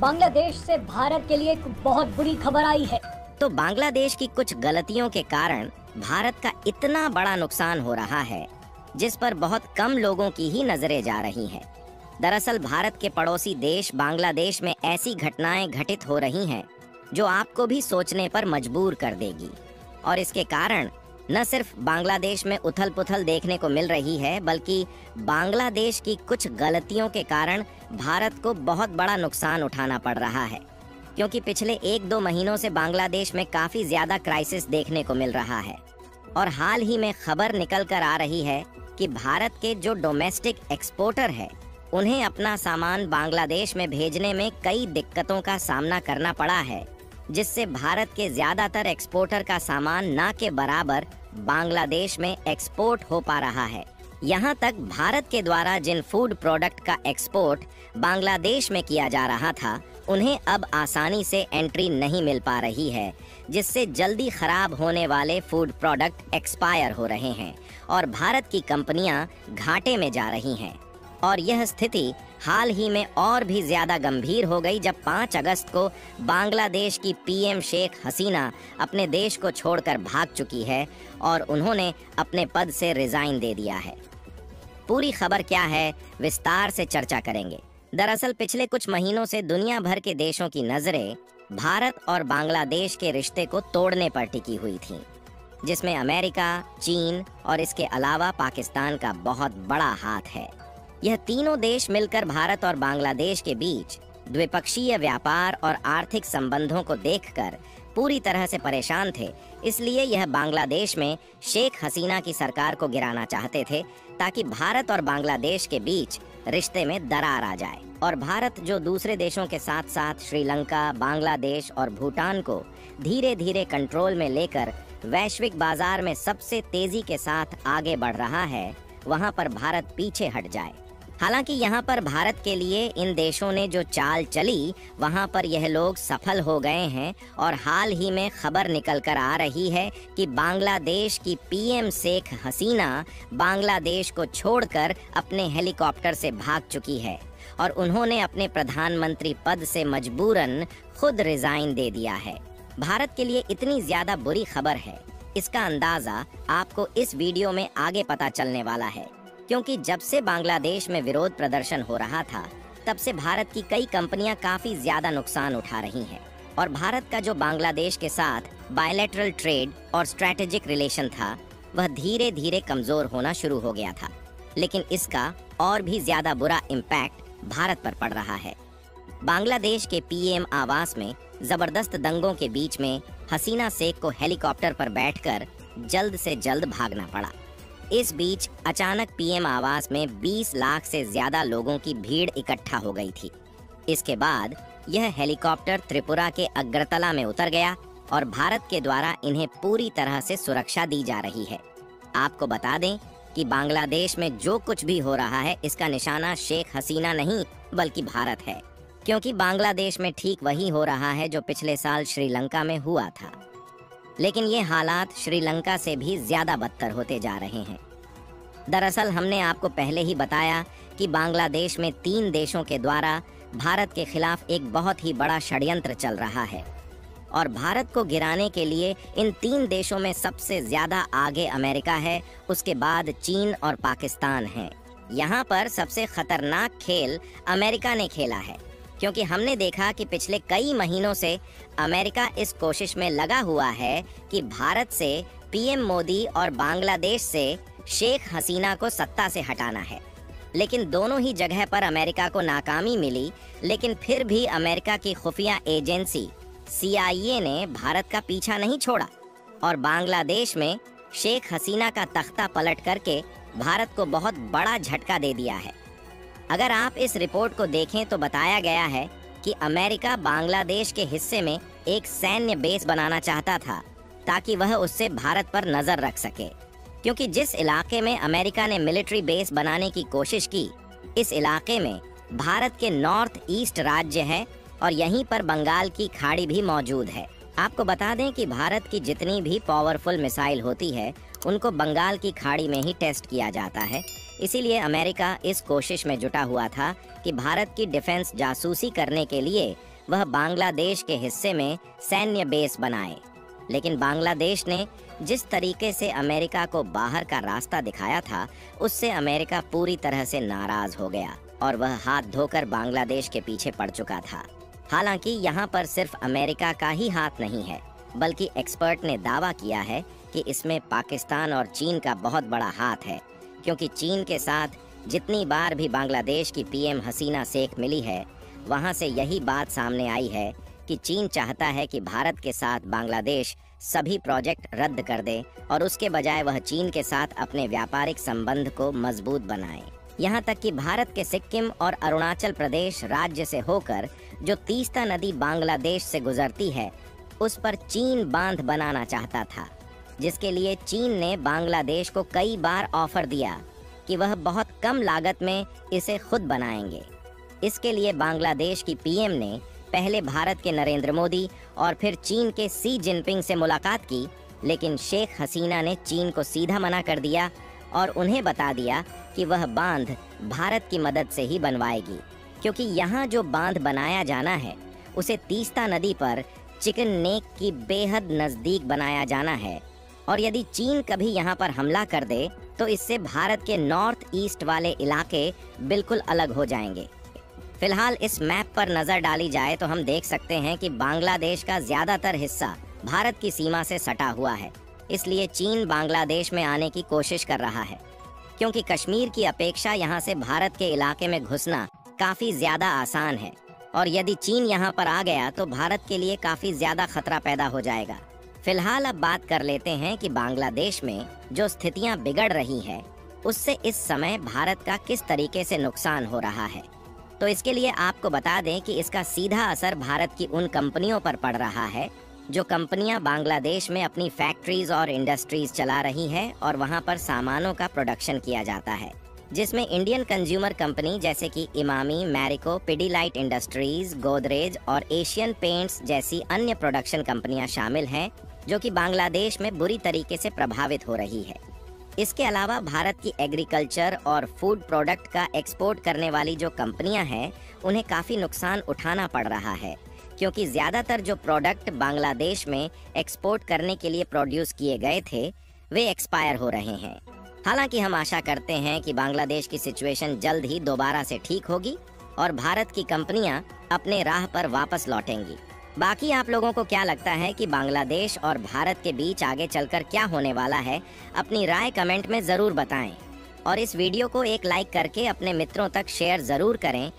बांग्लादेश से भारत के लिए एक बहुत बुरी खबर आई है। तो बांग्लादेश की कुछ गलतियों के कारण भारत का इतना बड़ा नुकसान हो रहा है, जिस पर बहुत कम लोगों की ही नजरें जा रही हैं। दरअसल भारत के पड़ोसी देश बांग्लादेश में ऐसी घटनाएं घटित हो रही हैं जो आपको भी सोचने पर मजबूर कर देगी। और इसके कारण न सिर्फ बांग्लादेश में उथल पुथल देखने को मिल रही है, बल्कि बांग्लादेश की कुछ गलतियों के कारण भारत को बहुत बड़ा नुकसान उठाना पड़ रहा है। क्योंकि पिछले 1-2 महीनों से बांग्लादेश में काफी ज्यादा क्राइसिस देखने को मिल रहा है। और हाल ही में खबर निकल कर आ रही है कि भारत के जो डोमेस्टिक एक्सपोर्टर है, उन्हें अपना सामान बांग्लादेश में भेजने में कई दिक्कतों का सामना करना पड़ा है, जिससे भारत के ज्यादातर एक्सपोर्टर का सामान ना के बराबर बांग्लादेश में एक्सपोर्ट हो पा रहा है। यहाँ तक भारत के द्वारा जिन फूड प्रोडक्ट का एक्सपोर्ट बांग्लादेश में किया जा रहा था, उन्हें अब आसानी से एंट्री नहीं मिल पा रही है, जिससे जल्दी खराब होने वाले फूड प्रोडक्ट एक्सपायर हो रहे हैं और भारत की कंपनियां घाटे में जा रही हैं। और यह स्थिति हाल ही में और भी ज्यादा गंभीर हो गई जब 5 अगस्त को बांग्लादेश की पीएम शेख हसीना अपने देश को छोड़कर भाग चुकी है और उन्होंने अपने पद से रिजाइन दे दिया है। पूरी खबर क्या है, विस्तार से चर्चा करेंगे। दरअसल पिछले कुछ महीनों से दुनिया भर के देशों की नजरें भारत और बांग्लादेश के रिश्ते को तोड़ने पर टिकी हुई थीं, जिसमें अमेरिका, चीन और इसके अलावा पाकिस्तान का बहुत बड़ा हाथ है। यह तीनों देश मिलकर भारत और बांग्लादेश के बीच द्विपक्षीय व्यापार और आर्थिक संबंधों को देखकर पूरी तरह से परेशान थे। इसलिए यह बांग्लादेश में शेख हसीना की सरकार को गिराना चाहते थे, ताकि भारत और बांग्लादेश के बीच रिश्ते में दरार आ जाए। और भारत जो दूसरे देशों के साथ साथ श्रीलंका, बांग्लादेश और भूटान को धीरे धीरे कंट्रोल में लेकर वैश्विक बाजार में सबसे तेजी के साथ आगे बढ़ रहा है, वहां पर भारत पीछे हट जाए। हालांकि यहाँ पर भारत के लिए इन देशों ने जो चाल चली, वहाँ पर यह लोग सफल हो गए हैं। और हाल ही में खबर निकल कर आ रही है कि बांग्लादेश की पीएम शेख हसीना बांग्लादेश को छोड़कर अपने हेलीकॉप्टर से भाग चुकी है और उन्होंने अपने प्रधानमंत्री पद से मजबूरन खुद रिजाइन दे दिया है। भारत के लिए इतनी ज्यादा बुरी खबर है, इसका अंदाजा आपको इस वीडियो में आगे पता चलने वाला है। क्योंकि जब से बांग्लादेश में विरोध प्रदर्शन हो रहा था, तब से भारत की कई कंपनियां काफी ज्यादा नुकसान उठा रही हैं। और भारत का जो बांग्लादेश के साथ बायलैटरल ट्रेड और स्ट्रैटेजिक रिलेशन था, वह धीरे धीरे कमजोर होना शुरू हो गया था। लेकिन इसका और भी ज्यादा बुरा इम्पैक्ट भारत पर पड़ रहा है। बांग्लादेश के पीएम आवास में जबरदस्त दंगों के बीच में हसीना शेख को हेलीकॉप्टर पर बैठकर जल्द से जल्द भागना पड़ा। इस बीच अचानक पीएम आवास में 20 लाख से ज्यादा लोगों की भीड़ इकट्ठा हो गई थी। इसके बाद यह हेलीकॉप्टर त्रिपुरा के अगरतला में उतर गया और भारत के द्वारा इन्हें पूरी तरह से सुरक्षा दी जा रही है। आपको बता दें कि बांग्लादेश में जो कुछ भी हो रहा है, इसका निशाना शेख हसीना नहीं बल्कि भारत है। क्योंकि बांग्लादेश में ठीक वही हो रहा है जो पिछले साल श्रीलंका में हुआ था। लेकिन ये हालात श्रीलंका से भी ज्यादा बदतर होते जा रहे हैं। दरअसल हमने आपको पहले ही बताया कि बांग्लादेश में 3 देशों के द्वारा भारत के खिलाफ एक बहुत ही बड़ा षड्यंत्र चल रहा है। और भारत को गिराने के लिए इन 3 देशों में सबसे ज्यादा आगे अमेरिका है, उसके बाद चीन और पाकिस्तान है। यहाँ पर सबसे खतरनाक खेल अमेरिका ने खेला है, क्योंकि हमने देखा कि पिछले कई महीनों से अमेरिका इस कोशिश में लगा हुआ है कि भारत से पीएम मोदी और बांग्लादेश से शेख हसीना को सत्ता से हटाना है। लेकिन दोनों ही जगह पर अमेरिका को नाकामी मिली। लेकिन फिर भी अमेरिका की खुफिया एजेंसी CIA ने भारत का पीछा नहीं छोड़ा और बांग्लादेश में शेख हसीना का तख्ता पलट करके भारत को बहुत बड़ा झटका दे दिया है। अगर आप इस रिपोर्ट को देखें तो बताया गया है कि अमेरिका बांग्लादेश के हिस्से में एक सैन्य बेस बनाना चाहता था, ताकि वह उससे भारत पर नजर रख सके। क्योंकि जिस इलाके में अमेरिका ने मिलिट्री बेस बनाने की कोशिश की, इस इलाके में भारत के नॉर्थ ईस्ट राज्य है और यहीं पर बंगाल की खाड़ी भी मौजूद है। आपको बता दें कि भारत की जितनी भी पावरफुल मिसाइल होती है, उनको बंगाल की खाड़ी में ही टेस्ट किया जाता है। इसीलिए अमेरिका इस कोशिश में जुटा हुआ था कि भारत की डिफेंस जासूसी करने के लिए वह बांग्लादेश के हिस्से में सैन्य बेस बनाए। लेकिन बांग्लादेश ने जिस तरीके से अमेरिका को बाहर का रास्ता दिखाया था, उससे अमेरिका पूरी तरह से नाराज हो गया और वह हाथ धोकर बांग्लादेश के पीछे पड़ चुका था। हालांकि यहाँ पर सिर्फ अमेरिका का ही हाथ नहीं है, बल्कि एक्सपर्ट ने दावा किया है कि इसमें पाकिस्तान और चीन का बहुत बड़ा हाथ है, क्योंकि चीन के साथ जितनी बार भी बांग्लादेश की पीएम हसीना शेख मिली है, वहाँ से यही बात सामने आई है कि चीन चाहता है कि भारत के साथ बांग्लादेश सभी प्रोजेक्ट रद्द कर दे और उसके बजाय वह चीन के साथ अपने व्यापारिक संबंध को मजबूत बनाए। यहाँ तक कि भारत के सिक्किम और अरुणाचल प्रदेश राज्य से होकर जो तीस्ता नदी बांग्लादेश से गुजरती है, उस पर चीन बांध बनाना चाहता था, जिसके लिए चीन ने बांग्लादेश को कई बार ऑफर दिया कि वह बहुत कम लागत में इसे खुद बनाएंगे। इसके लिए बांग्लादेश की पीएम ने पहले भारत के नरेंद्र मोदी और फिर चीन के शी जिनपिंग से मुलाकात की, लेकिन शेख हसीना ने चीन को सीधा मना कर दिया और उन्हें बता दिया कि वह बांध भारत की मदद से ही बनवाएगी, क्योंकि यहाँ जो बांध बनाया जाना है उसे तीस्ता नदी पर चिकन नेक की बेहद नजदीक बनाया जाना है, और यदि चीन कभी यहाँ पर हमला कर दे तो इससे भारत के नॉर्थ ईस्ट वाले इलाके बिल्कुल अलग हो जाएंगे। फिलहाल इस मैप पर नजर डाली जाए तो हम देख सकते हैं कि बांग्लादेश का ज्यादातर हिस्सा भारत की सीमा से सटा हुआ है, इसलिए चीन बांग्लादेश में आने की कोशिश कर रहा है, क्योंकि कश्मीर की अपेक्षा यहाँ से भारत के इलाके में घुसना काफी ज्यादा आसान है, और यदि चीन यहाँ पर आ गया तो भारत के लिए काफी ज्यादा खतरा पैदा हो जाएगा। फिलहाल अब बात कर लेते हैं कि बांग्लादेश में जो स्थितियां बिगड़ रही है, उससे इस समय भारत का किस तरीके से नुकसान हो रहा है। तो इसके लिए आपको बता दें कि इसका सीधा असर भारत की उन कंपनियों पर पड़ रहा है जो कंपनियां बांग्लादेश में अपनी फैक्ट्रीज और इंडस्ट्रीज चला रही है और वहां पर सामानों का प्रोडक्शन किया जाता है, जिसमें इंडियन कंज्यूमर कंपनी जैसे कि इमामी, मैरिको, पिडीलाइट इंडस्ट्रीज, गोदरेज और एशियन पेंट्स जैसी अन्य प्रोडक्शन कंपनियां शामिल हैं, जो कि बांग्लादेश में बुरी तरीके से प्रभावित हो रही है। इसके अलावा भारत की एग्रीकल्चर और फूड प्रोडक्ट का एक्सपोर्ट करने वाली जो कंपनियां हैं, उन्हें काफ़ी नुकसान उठाना पड़ रहा है, क्योंकि ज़्यादातर जो प्रोडक्ट बांग्लादेश में एक्सपोर्ट करने के लिए प्रोड्यूस किए गए थे, वे एक्सपायर हो रहे हैं। हालांकि हम आशा करते हैं कि बांग्लादेश की सिचुएशन जल्द ही दोबारा से ठीक होगी और भारत की कंपनियां अपने राह पर वापस लौटेंगी। बाकी आप लोगों को क्या लगता है कि बांग्लादेश और भारत के बीच आगे चलकर क्या होने वाला है? अपनी राय कमेंट में ज़रूर बताएं और इस वीडियो को एक लाइक करके अपने मित्रों तक शेयर ज़रूर करें।